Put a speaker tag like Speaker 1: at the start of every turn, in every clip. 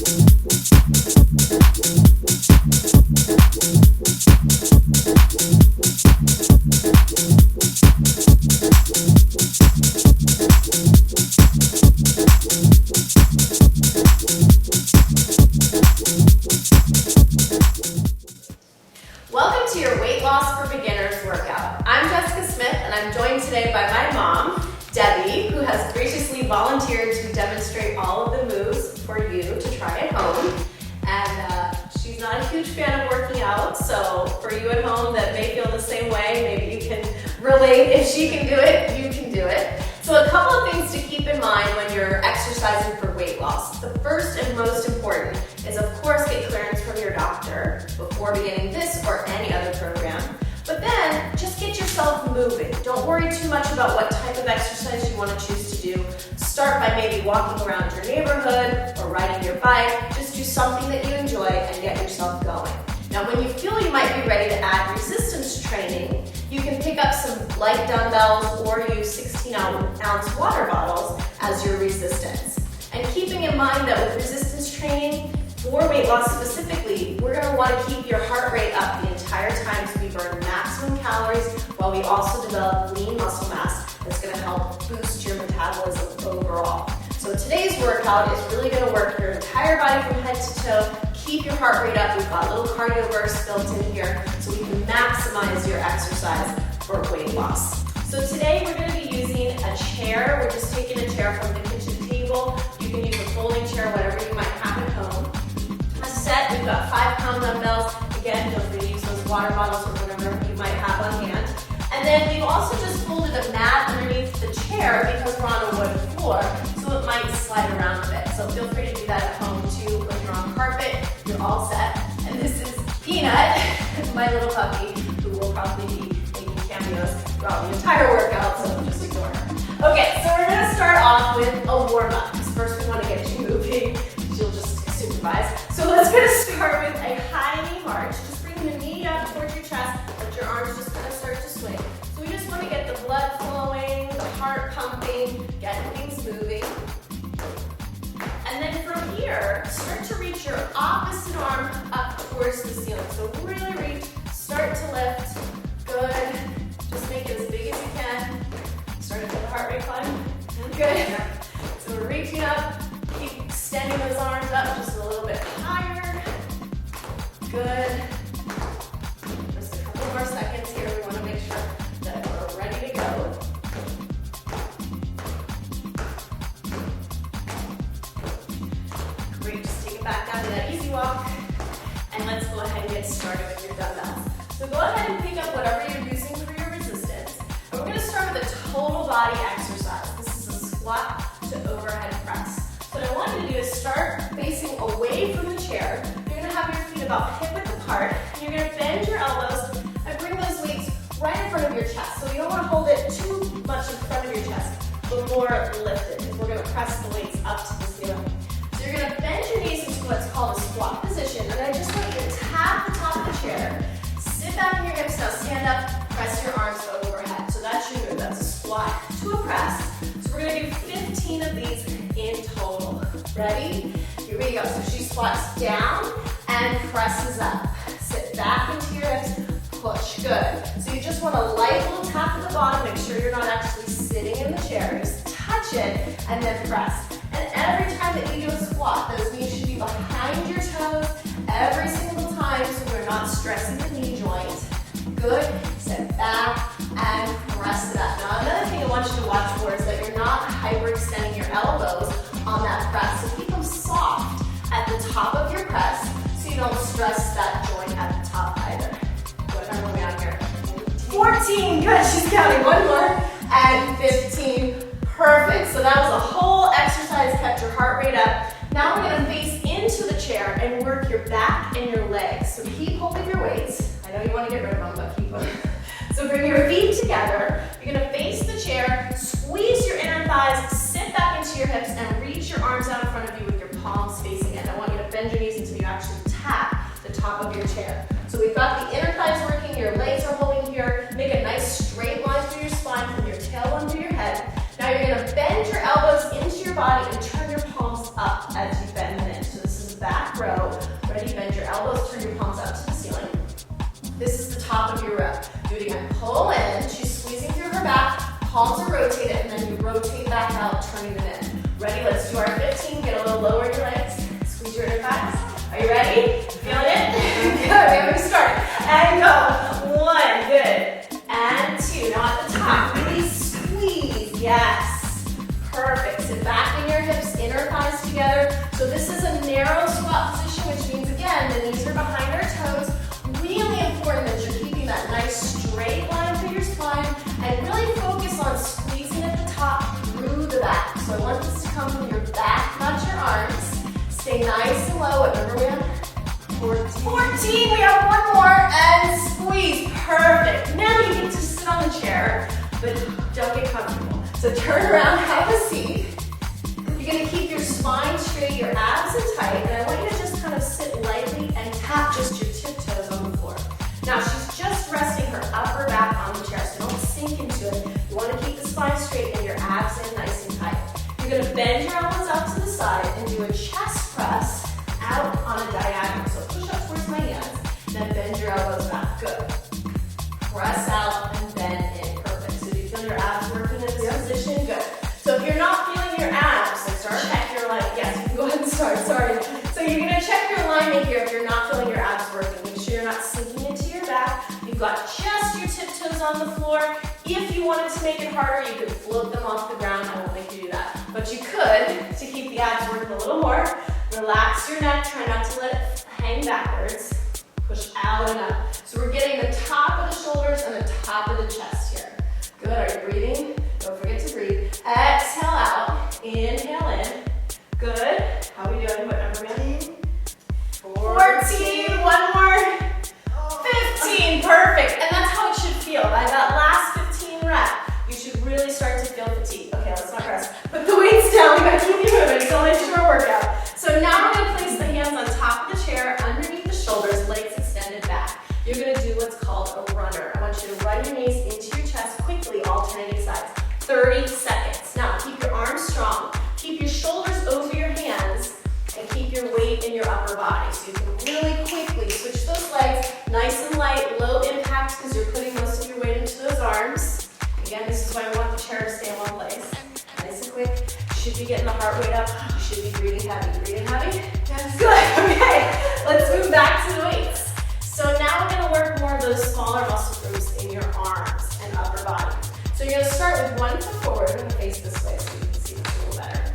Speaker 1: Welcome to your Weight Loss for Beginners workout. I'm Jessica Smith and I'm joined today by my mom, Debbie, who has graciously volunteered to demonstrate all of the moves for you to try at home. And she's not a huge fan of working out, so for you at home that may feel the same way, maybe you can relate. If she can do it, you can do it. So a couple of things to keep in mind when you're exercising for weight loss. The first and most important is, of course, get clearance from your doctor before beginning this or any other program. But then, just get yourself moving. Don't worry too much about what type of exercise you want to choose to do. Start by maybe walking around your neighborhood or riding your bike. Just do something that you enjoy and get yourself going. Now, when you feel you might be ready to add resistance training, you can pick up some light dumbbells or use 16-ounce water bottles as your resistance. And keeping in mind that with resistance training, for weight loss specifically, we're going to want to keep your heart rate up the entire time so we burn maximum calories while we also develop lean muscle mass that's going to help boost your metabolism overall. So today's workout is really going to work your entire body from head to toe. Keep your heart rate up. We've got little cardio bursts built in here so we can maximize your exercise for weight loss. So today we're going to be using a chair. We're just taking a chair from the kitchen table. You can use a folding chair, whatever you might have at home. A set, we've got 5-pound dumbbells. Again, feel free to use those water bottles or whatever you might have on hand. And then we've also just folded a mat underneath the chair because we're on a wood floor, so it might slide around a bit. So feel free to do that at home too. When you're on carpet, you're all set. And this is Peanut, my little puppy, who will probably be making cameos throughout the entire workout, so just ignore her. Okay, so we're going to start off with a warm-up, because first we want to get you moving. She'll just supervise. So let's going to start with a high knee march. Just bring the knee up towards your chest, let your arms just kind of start to swing. So we just want to get the blood flowing, the heart pumping, get things moving. And then from here, start to reach your opposite arm up towards the ceiling. So really reach, start to lift. Good. Just make it as big as you can. Start to feel the heart rate climb. Good. So we're reaching up. Keep extending those arms up just a little bit higher. Good. Just a couple more seconds here. We want to make sure that we're ready to go. Great. Just take it back down to that easy walk. And let's go ahead and get started with your dumbbells. So go ahead and pick up whatever you're using for your resistance. And we're going to start with a total body exercise. This is a squat to overhead press. So what I want you to do is start facing away from the chair. You're going to have your feet about hip width apart. And you're going to bend your elbows and bring those weights right in front of your chest. So you don't want to hold it too much in front of your chest, but more lifted, because we're going to press the weights up to the ceiling. So you're going to bend your knees into what's called a squat position. And I just want you to tap the top of the chair. Sit back in your hips, now stand up, press your arms overhead. So that's your move, that's a squat to a press. So we're gonna do 15 of these in total. Ready? Here we go. So she squats down and presses up. Sit back into your hips, push, good. So you just want a light little tap at the bottom, make sure you're not actually sitting in the chair, just touch it and then press. And every time that you do a squat, those knees should be behind your toes every single time so we're not stressing the knee joint. Good. Sit back and press it up. Now another thing I want you to watch for is that you're not hyperextending your elbows on that press. So keep them soft at the top of your press so you don't stress that joint at the top either. Good. I'm going out here. 14. Good. She's counting. One more. And 15. Perfect. So that was a whole exercise, kept your heart rate up. Now we're going to face into the chair and work your back and your legs. So keep holding your weights. I know you want to get rid of them, but keep them. So bring your feet together. You're going to face the chair, squeeze your inner thighs, sit back into your hips, and reach your arms out in front of you with your palms facing in. I want you to bend your knees until you actually tap the top of your chair. So we've got the inner thighs working, your legs are holding here. Make a nice straight line through your spine from your tailbone to your head. Now you're going to bend your elbows into your body and turn your palms up as you bend them in. So this is is the top of your row. Do it again. Pull in. She's squeezing through her back. Palms are rotated, and then you rotate back out, turning them in. Ready? Let's do our 15. Get a little lower in your legs. Squeeze your inner thighs. Are you ready? Feeling it? Good. We haven't started. And go. 1. Good. And 2. Now at the top, really squeeze. Yes. Perfect. Sit back in your hips, inner thighs together. So this is a narrow squat position, which means, again, the knees are behind our toes. Really important that you're keeping that nice straight line through your spine and really focus on squeezing at the top through the back. So I want this to come from your back, not your arms. Stay nice and low. Remember we have 14. We have one more and squeeze. Perfect. Now you get to sit on the chair, but don't get comfortable. So turn around, have a seat. You're going to keep your spine straight, your abs in tight, and I want you to just kind of sit lightly and tap just your tiptoes on the floor. Now she's just resting her upper back on the chair, so don't sink into it. You want to keep the spine straight and your abs in nice and tight. You're going to bend your elbows out to the side and do a chest press out on a diagonal. So push up towards my hands, then bend your elbows back. Good. Press out and bend in. Perfect. So do you feel your abs working in this position? Good. So if you're not feeling your abs, like start check your line. Yes, you can go ahead and start. Sorry. So you're going to check your alignment here if you're not feeling your abs working. Make sure you're not sinking into your back. You've got just your tiptoes on the floor. If you wanted to make it harder, you could float them off the ground. I won't make you do that. But you could, to keep the abs working a little more. Relax your neck. Try not to let it hang backwards. Push out and up. So we're getting the top of the shoulders and the top of the chest here. Good. Are you breathing? Don't forget to breathe. Exhale out. Inhale in. Good. How are we doing? What number are we on? 14. One more. 15. Perfect. And that's how it should feel. By that last 15 reps, you should really start to feel fatigue. Okay, let's not rest. Put the weights down. We gotta keep you moving. So let's do our workout. So now we're gonna place the hands on top of the chair, underneath the shoulders, legs extended back. You're gonna do what's called a runner. I want you to run your knees into your chest quickly, alternating sides. 30 seconds. Now keep your arms strong. Keep your shoulders over your hands and keep your weight in your upper body. So you can really quickly switch those legs, nice and light, low impact because you're putting most of your weight into those arms. Again, this is why we want the chair to stay in one place. Nice and quick. You should be getting the heart rate up. You should be breathing heavy. Breathing heavy? Yes. Good. Okay. Let's move back to the weights. So now we're going to work more of those smaller muscle groups in your arms and upper body. So you're going to start with one foot forward. I'm going to face this way so you can see this a little better.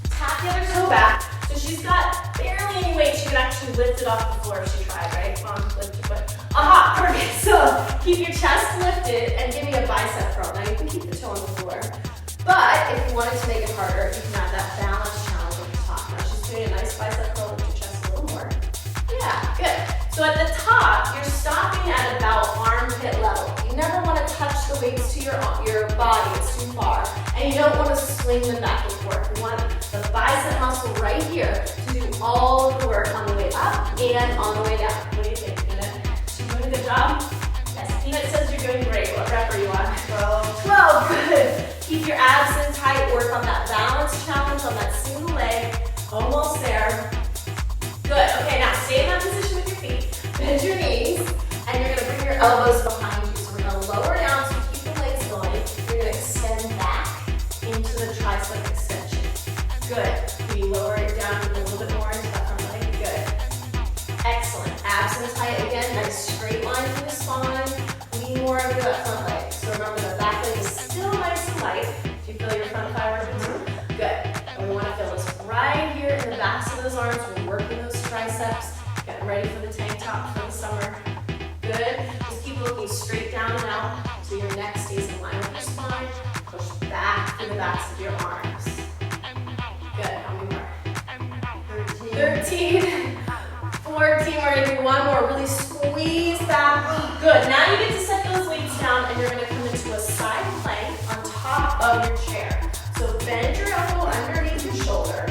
Speaker 1: Tap the other toe back. So she's got barely any weight. She could actually lift it off the floor if she tried, right? Come on, lift your foot. Aha, perfect. So keep your chest lifted and give me a bicep curl. Now you can keep the toe on the floor. But if you wanted to make it harder, you can have that balance challenge at the top. Now she's doing a nice bicep curl with your chest a little more. Yeah, good. So at the top, you're stopping at about armpit level. You never want to touch the weights to your body, it's too far. And you don't want to swing them back and forth. You want the bicep muscle right here to do all of the work on the way up and on the way down. What do you think, Peanut? She's doing a good job? Yes, Peanut says you're doing great. What rep are you on? 12. 12, good. Keep your abs in tight. Work on that balance challenge on that single leg. Almost there. Good. Okay, now stay in that position with your feet. Bend your knees, and you're going to bring your elbows behind you. So we're going to lower down so you keep the legs going. You're going to extend back into the tricep extension. Good. Can you lower it down a little bit more into that front leg? Good. Excellent. Abs in tight again. Nice straight line through the spine. Lean more over that front leg. So remember the back leg is still nice and light. Do you feel your front thigh working too? Good. And we want to feel this right here in the backs of those arms. We're working those triceps. Getting ready for the tank top for the summer. Good. Just keep looking straight down and out so your neck stays in line with your spine. Push back through the backs of your arms. Good. How many more? 13. 14. We're going to do one more. Really squeeze back. Good. Now you get to set those weights down and you're going to come into a side plank on top of your chair. So bend your elbow underneath your shoulder.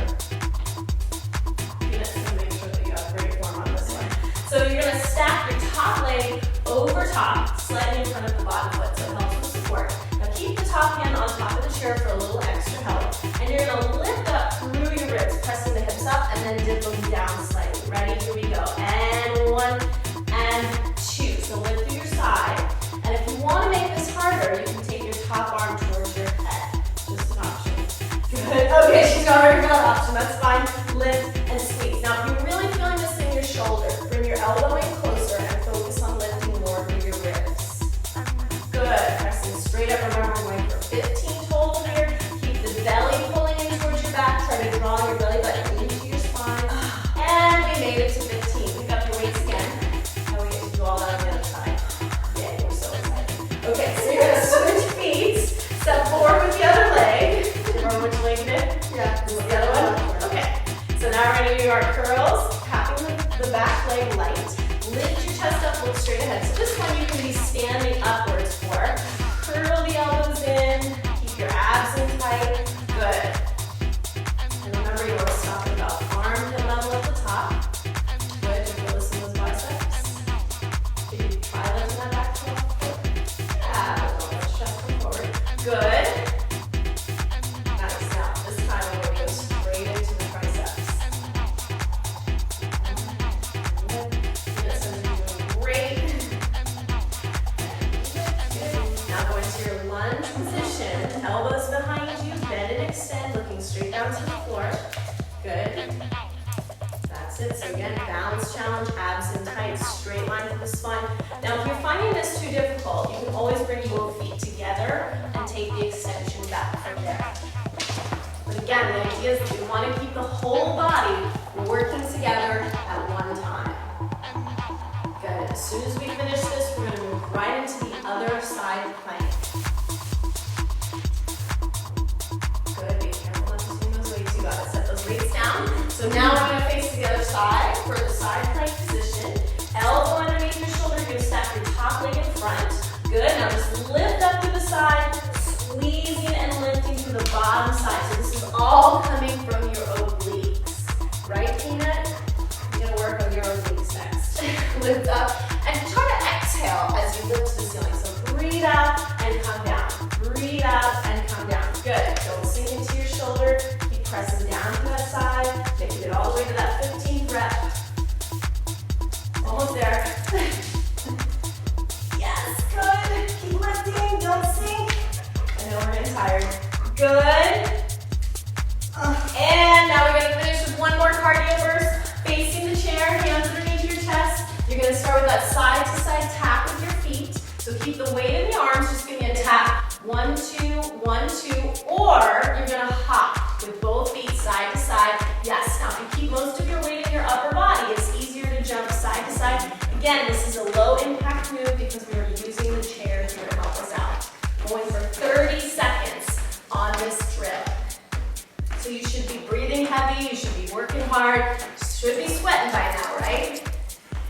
Speaker 1: So you're going to stack your top leg over top, slightly in front of the bottom foot, so it helps with support. Now keep the top hand on top of the chair for a little extra help. And you're going to lift up through your ribs, pressing the hips up, and then dip them down slightly. Ready? Here we go. And 1 and 2. So lift sorry for that option, that's fine. Lift and squeeze. Now, if you're really feeling this in your shoulder, bring your elbow in closer and focus on lifting more through your ribs. Good, pressing straight up. Remember, we're going for 15 total here. Keep the belly pulling in towards your back. Try to draw your belly button into your spine. And we made it to 15. Pick up your weights again. Now we get to do all that on the other side. Yeah, we're so excited. Okay, so you're going to switch feet. Step forward with the other leg. Remember which leg you did? Yeah. This is the other one? Okay. So now we're going to do our curls. Tapping the back leg light. Lift your chest up, look straight ahead. So this one you can be standing upwards for. Curl the elbows in. Keep your abs in tight. Good. And remember, you want to stop at about arm hip level at the top. Good. You feel this in those biceps. Can you try lifting that back to the floor? Yeah. Let's chest come forward. Good. Nice. Now, this time we're going to go straight into the triceps. Great. Now go into your lunge position. Elbows behind you, bend and extend, looking straight down to the floor. Good. That's it. So again, balance challenge, abs in tight, straight line to the spine. Now if you're finding this too difficult, you can always bring both feet together and take the extension back from there. But again, the idea is that we want to keep the whole body working together at one time. Good. As soon as we finish this, we're going to move right into the other side plank. Good. Be careful not to swing those weights. You got to set those weights down. So now we're going to face the other side for the side plank position. Elbow underneath your shoulder. You're going to stack your top leg in front. Good. Now just lift up to the side, squeezing and lifting to the bottom side. So this is all coming from your obliques. Right, Peanut? You're going to work on your obliques next. Lift up and try to exhale as you lift to the ceiling. So breathe out and come down. Breathe out and come down. Good. Don't sink into your shoulder. Keep pressing down to that side. Make it all the way to that 15th rep. Almost there. Yes, good. Keep lifting. Don't sink. I know we're getting tired. Good. And now we're going to finish with one more cardio burst. Facing the chair, hands underneath your chest. You're going to start with that side-to-side tap with your feet. So keep the weight in the arms, just give me a tap. 1, 2, 1, 2. Or you're going to hop with both feet side to side. Yes, now if you keep most of your weight in your upper body, it's easier to jump side to side. Again, this is a low impact move because we are using the chair here to help us out. Going for 30 seconds on this drill. So you should be breathing heavy, you should be working hard, you should be sweating by now, right?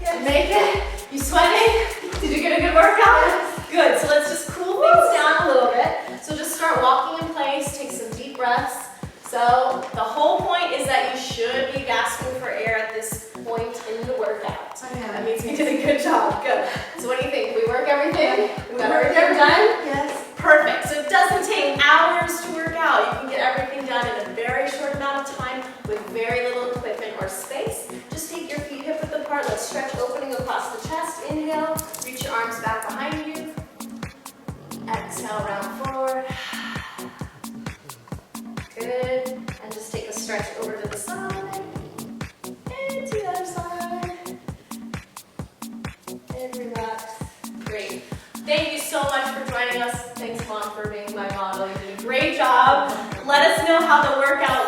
Speaker 1: Yeah. Make it? You sweating? Did you get a good workout? Yes. Good, so let's just cool things down a little bit. So just start walking in place, take some deep breaths. So the whole point is that you should be gasping for air at this point in the workout. That means we did a good job. Good. So what do you think? We work everything? We got everything done? Yes. Perfect. So it doesn't take hours to work out. You can get everything done in a very short amount of time with very little equipment or space. Just take your feet hip width apart. Let's stretch opening across the chest. Inhale. Reach your arms back behind you. Exhale, round forward. Good. And just take a stretch over to the side. And to the other side. And relax. Great. Thank you so much for joining us. Thanks, Mom, for being my model. You did a great job. Let us know how the workout